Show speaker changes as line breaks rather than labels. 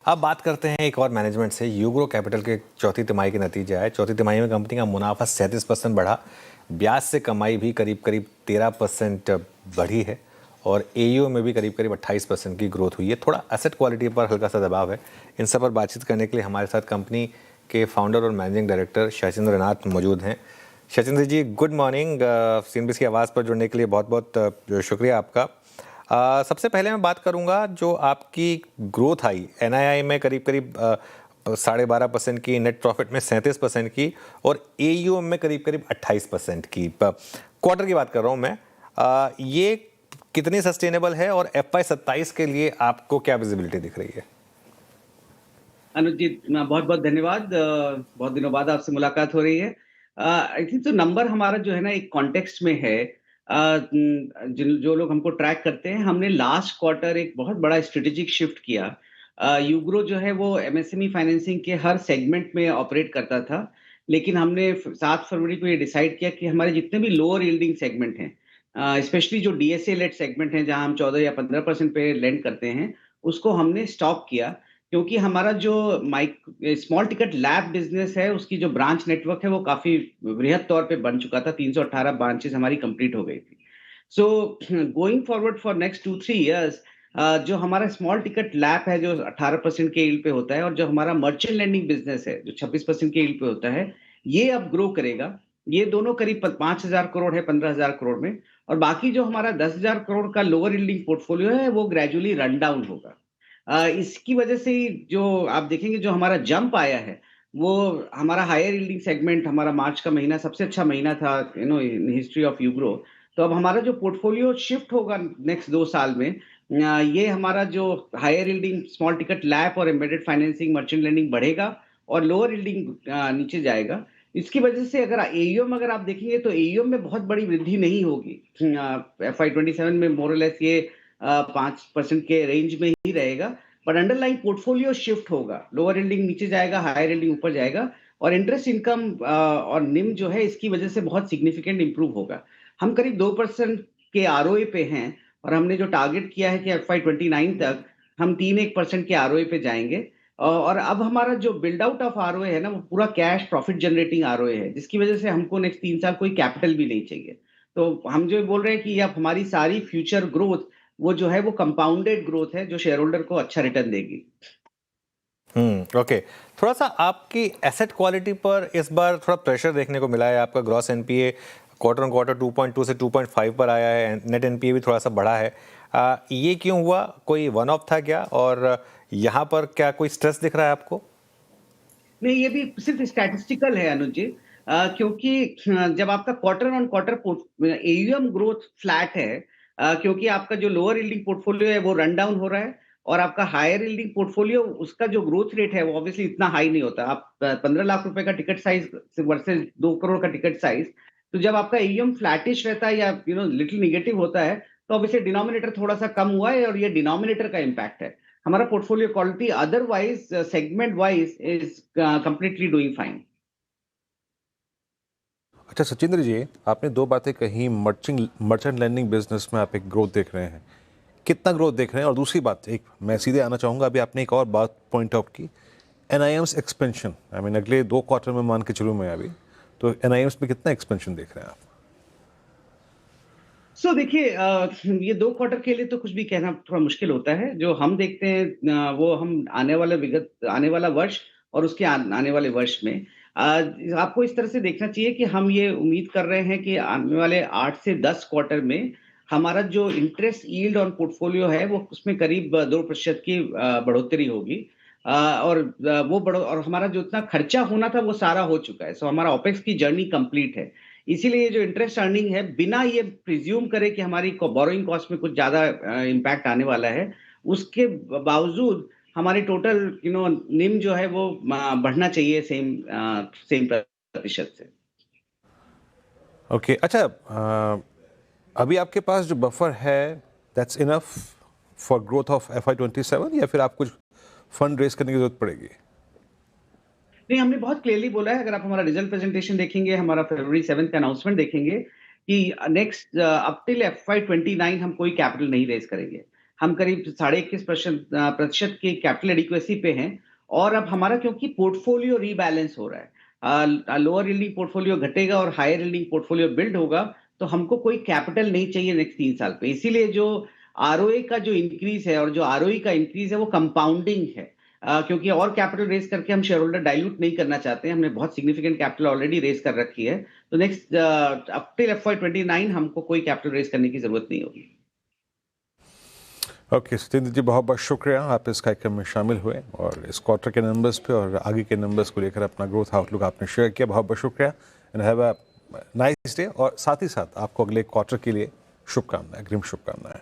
अब बात करते हैं एक और मैनेजमेंट से। यूग्रो कैपिटल के चौथी तिमाही के नतीजे आए। चौथी तिमाही में कंपनी का मुनाफा 37% बढ़ा, ब्याज से कमाई भी करीब करीब 13% बढ़ी है और एयू में भी करीब करीब 28% की ग्रोथ हुई है। थोड़ा एसेट क्वालिटी पर हल्का सा दबाव है। इन सब पर बातचीत करने के लिए हमारे साथ कंपनी के फाउंडर और मैनेजिंग डायरेक्टर शचींद्र नाथ मौजूद हैं। शचींद्र जी, गुड मॉर्निंग। सीएनबीसी की आवाज़ पर जुड़ने के लिए बहुत बहुत शुक्रिया आपका। सबसे पहले मैं बात करूंगा जो आपकी ग्रोथ आई एनआईआई में करीब करीब 12.5% की, नेट प्रॉफिट में 37% की और एयूएम में करीब करीब 28% की। क्वार्टर की बात कर रहा हूं मैं। ये कितनी सस्टेनेबल है और FY27 के लिए आपको क्या विजिबिलिटी दिख रही है?
अनुज जी, बहुत बहुत धन्यवाद। बहुत दिनों बाद आपसे मुलाकात हो रही है। आई थिंक तो नंबर हमारा जो है ना एक कॉन्टेक्स्ट में है। जिन जो लोग हमको ट्रैक करते हैं, हमने लास्ट क्वार्टर एक बहुत बड़ा स्ट्रेटेजिक शिफ्ट किया। यूग्रो जो है वो एमएसएमई फाइनेंसिंग के हर सेगमेंट में ऑपरेट करता था, लेकिन हमने 7 फरवरी को ये डिसाइड किया कि हमारे जितने भी लोअर यील्डिंग सेगमेंट हैं, स्पेशली जो डीएसए लेड सेगमेंट हैं जहां हम 14 या 15% पे लेंड करते हैं, उसको हमने स्टॉप किया। क्योंकि हमारा जो माइक स्मॉल टिकट लैब बिजनेस है, उसकी जो ब्रांच नेटवर्क है वो काफी वृहद तौर पे बन चुका था। 318 ब्रांचेस हमारी कंप्लीट हो गई थी। So going forward for next 2-3 years, जो हमारा स्मॉल टिकट लैब है जो 18% के यील्ड पे होता है, और जो हमारा मर्चेंट लेंडिंग बिजनेस है जो 26% के यील्ड पे होता है, ये अब ग्रो करेगा। ये दोनों करीब 5,000 करोड़ है 15,000 करोड़ में। और बाकी जो हमारा 10,000 करोड़ का लोअर यील्डिंग पोर्टफोलियो है वो ग्रेजुअली रन डाउन होगा। इसकी वजह से ही जो आप देखेंगे जो हमारा जंप आया है, वो हमारा हायर यील्डिंग सेगमेंट, हमारा मार्च का महीना सबसे अच्छा महीना था इन हिस्ट्री ऑफ यूग्रो। तो अब हमारा जो पोर्टफोलियो शिफ्ट होगा नेक्स्ट 2 साल में, ये हमारा जो higher yielding small ticket LAP और एम्बेडेड फाइनेंसिंग मर्चेंट लेंडिंग बढ़ेगा और लोअर यील्डिंग नीचे जाएगा। इसकी वजह से अगर एयूएम अगर आप देखेंगे तो एयूएम में बहुत बड़ी वृद्धि नहीं होगी। FY27 में मोरलेस ये 5% के रेंज में ही रहेगा। बट अंडरलाइन पोर्टफोलियो शिफ्ट होगा, लोअर यील्डिंग नीचे जाएगा, हायर यील्डिंग ऊपर जाएगा। और इंटरेस्ट इनकम और निम जो है इसकी वजह से बहुत सिग्निफिकेंट इंप्रूव होगा। हम करीब 2% के आरओए पे हैं, और हमने जो टारगेट किया है कि FY29 तक हम 3-1% के आरओए पे जाएंगे। और अब हमारा जो बिल्ड आउट ऑफ आरओए है ना, वो पूरा कैश प्रॉफिट जनरेटिंग आरओए है, जिसकी वजह से हमको नेक्स्ट 3 साल कोई कैपिटल भी नहीं चाहिए। तो हम जो बोल रहे हैं कि अब हमारी सारी फ्यूचर ग्रोथ वो जो है वो कंपाउंडेड ग्रोथ है, जो शेयर होल्डर को अच्छा रिटर्न देगी।
ओके। थोड़ा सा आपकी एसेट क्वालिटी पर इस बार थोड़ा प्रेशर देखने को मिला है। आपका gross NPA quarter on quarter 2.2 से 2.5 पर आया है। नेट एनपीए भी थोड़ा सा बढ़ा है। ये क्यों हुआ? कोई वन ऑफ था क्या? और यहाँ पर क्या कोई स्ट्रेस दिख रहा है आपको?
नहीं, ये भी सिर्फ स्टैटिस्टिकल है अनुज जी। क्योंकि जब आपका quarter on quarter AUM growth flat है, क्योंकि आपका जो लोअर यील्डिंग पोर्टफोलियो है वो रन डाउन हो रहा है, और आपका हायर यील्डिंग पोर्टफोलियो उसका जो ग्रोथ रेट है वो ऑब्वियसली इतना हाई नहीं होता। आप 15 लाख रुपए का टिकट साइज वर्सेस 2 करोड़ का टिकट साइज, तो जब आपका एयूएम फ्लैटिश रहता है या लिटिल निगेटिव होता है, तो ऑब्वियसली डिनोमिनेटर थोड़ा सा कम हुआ है, और ये डिनोमिनेटर का इम्पैक्ट है। हमारा portfolio quality otherwise segment wise is completely doing fine.
अच्छा सचिंद्र जी, आपने दो बातें कही। मर्चेंट लैंडिंग बिजनेस में आप एक ग्रोथ देख रहे हैं, कितना ग्रोथ देख रहे हैं? और दूसरी बात, एक मैं सीधे आना चाहूँगा, अभी आपने एक और बात पॉइंट आउट की, एनआईएम्स एक्सपेंशन। आई मीन अगले 2 क्वार्टर में मान के चलूँ मैं अभी, तो एनआईएम्स में कितना एक्सपेंशन देख रहे हैं आप?
देखिए, ये 2 क्वार्टर के लिए तो कुछ भी कहना थोड़ा मुश्किल होता है। जो हम देखते हैं वो हम आने वाला वर्ष और उसके आने वाले वर्ष में, आपको इस तरह से देखना चाहिए कि हम ये उम्मीद कर रहे हैं कि आने वाले 8 से 10 क्वार्टर में हमारा जो इंटरेस्ट यील्ड ऑन पोर्टफोलियो है वो उसमें करीब 2% की बढ़ोतरी होगी। और हमारा जो इतना खर्चा होना था वो सारा हो चुका है। हमारा ओपेक्स की जर्नी कंप्लीट है। इसीलिए जो इंटरेस्ट अर्निंग है, बिना ये प्रिज्यूम करे कि हमारी बोरोइंग कॉस्ट में कुछ ज्यादा इम्पैक्ट आने वाला है, उसके बावजूद हमारी टोटल निम जो है वो बढ़ना चाहिए सेम प्रतिशत से।
ओके अच्छा, अभी आपके पास जो बफर है that's enough for growth of FY27, या फिर आप कुछ फंड रेज करने की जरूरत पड़ेगी?
नहीं, हमने बहुत क्लियरली बोला है। अगर आप हमारा रिजल्ट प्रेजेंटेशन देखेंगे, हमारा February 7 का अनाउंसमेंट देखेंगे, कि नेक्स्ट अप टिल FY29 हम कोई कैपिटल नहीं रेज करेंगे। हम करीब 21.5% की कैपिटल एडिक्वेसी पे हैं और अब हमारा क्योंकि पोर्टफोलियो रीबैलेंस हो रहा है, लोअर यील्डिंग पोर्टफोलियो घटेगा और हायर यील्डिंग पोर्टफोलियो बिल्ड होगा, तो हमको कोई कैपिटल नहीं चाहिए नेक्स्ट 3 साल पे। इसीलिए जो आरओए का जो इंक्रीज है और जो आरओई का इंक्रीज है वो कंपाउंडिंग है। क्योंकि और कैपिटल रेज करके हम शेयर होल्डर डाइल्यूट नहीं करना चाहते हैं, हमने बहुत सिग्निफिकेंट कैपिटल ऑलरेडी रेज कर रखी है। तो नेक्स्ट अप टिल FY 29 हमको कोई कैपिटल रेज करने की जरूरत नहीं होगी।
ओके सत्येंद्र जी, बहुत बहुत शुक्रिया आप इस कार्यक्रम में शामिल हुए और इस क्वार्टर के नंबर्स पे और आगे के नंबर्स को लेकर अपना ग्रोथ आउटलुक आपने शेयर किया। बहुत बहुत शुक्रिया and have a nice day. और साथ ही साथ आपको अगले क्वार्टर के लिए शुभकामनाएं, अग्रिम शुभकामनाएं।